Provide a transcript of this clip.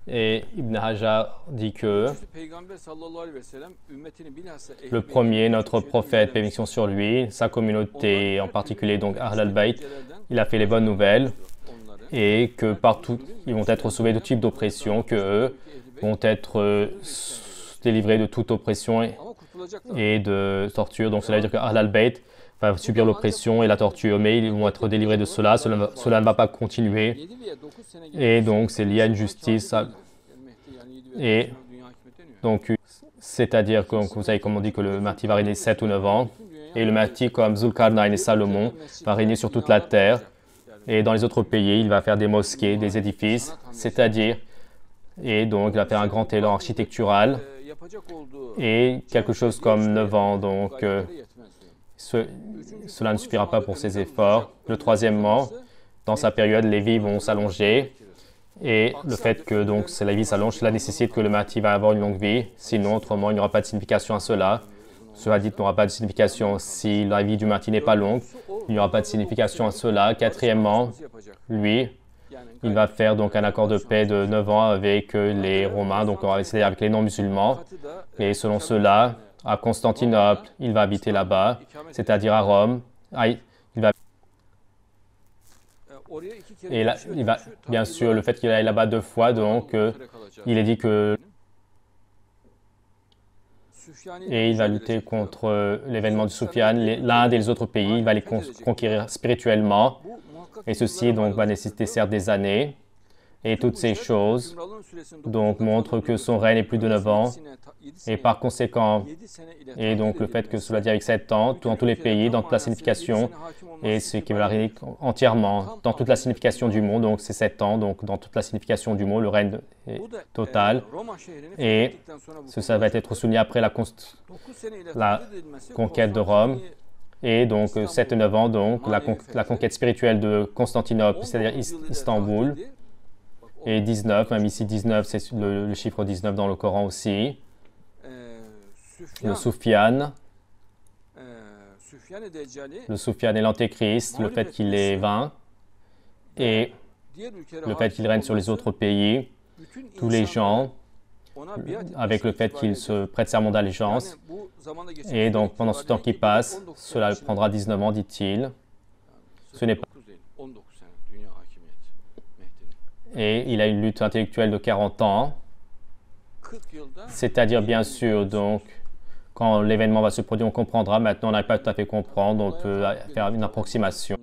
Et Ibn Hajar dit que le premier, notre prophète, paix et bénédiction sur lui, sa communauté en particulier, donc Ahl al-Bayt, il a fait les bonnes nouvelles et que partout, ils vont être sauvés de tout type d'oppression, qu'eux vont être délivrés de toute oppression et de torture. Donc cela veut dire que Ahl al-Bayt va subir l'oppression et la torture, mais ils vont être délivrés de cela. Cela ne va pas continuer. Et donc, c'est lié à une justice. Et donc, c'est-à-dire que vous savez, comme on dit que le Mahdi va régner 7 ou 9 ans. Et le Mahdi, comme Zulkarnain et Salomon, va régner sur toute la terre. Et dans les autres pays, il va faire des mosquées, des édifices, c'est-à-dire, et donc il va faire un grand élan architectural. Et quelque chose comme 9 ans, donc cela ne suffira pas pour ses efforts. Le troisièmement, dans sa période, les vies vont s'allonger. Et le fait que donc la vie s'allonge, cela nécessite que le Mahdi va avoir une longue vie. Sinon, autrement, il n'y aura pas de signification à cela. Ce hadith n'aura pas de signification si la vie du Mahdi n'est pas longue. Il n'y aura pas de signification à cela. Quatrièmement, lui, il va faire donc un accord de paix de 9 ans avec les Romains, donc c'est-à-dire avec les non-musulmans. Et selon cela, à Constantinople, il va habiter là-bas, c'est-à-dire à Rome. Et là, il va, bien sûr, le fait qu'il aille là-bas 2 fois, donc il est dit que et il va lutter contre l'événement du Soufiane, l'Inde et les autres pays, il va les conquérir spirituellement. Et ceci donc va nécessiter certes des années. Et toutes ces choses donc montrent que son règne est plus de 9 ans. Et par conséquent, et donc le fait que cela dit avec 7 ans, dans tous les pays, dans toute la signification, et ce qui va la régner entièrement, dans toute la signification du mot, donc c'est 7 ans, donc dans toute la signification du mot, le règne est total. Et ça va être souligné après la conquête de Rome. Et donc 7 et 9 ans, donc la conquête spirituelle de Constantinople, c'est-à-dire Istanbul. Et 19, même ici 19, c'est le chiffre 19 dans le Coran aussi. Le Soufiane. Le Soufiane est l'antéchrist, le fait qu'il est vain. Et le fait qu'il règne sur les autres pays. Tous les gens, avec le fait qu'il se prête serment d'allégeance. Et donc pendant ce temps qui passe, cela prendra 19 ans, dit-il. Ce n'est pas. Et il a une lutte intellectuelle de 40 ans. C'est-à-dire, bien sûr, donc, quand l'événement va se produire, on comprendra. Maintenant, on n'arrive pas tout à fait comprendre. On peut faire une approximation.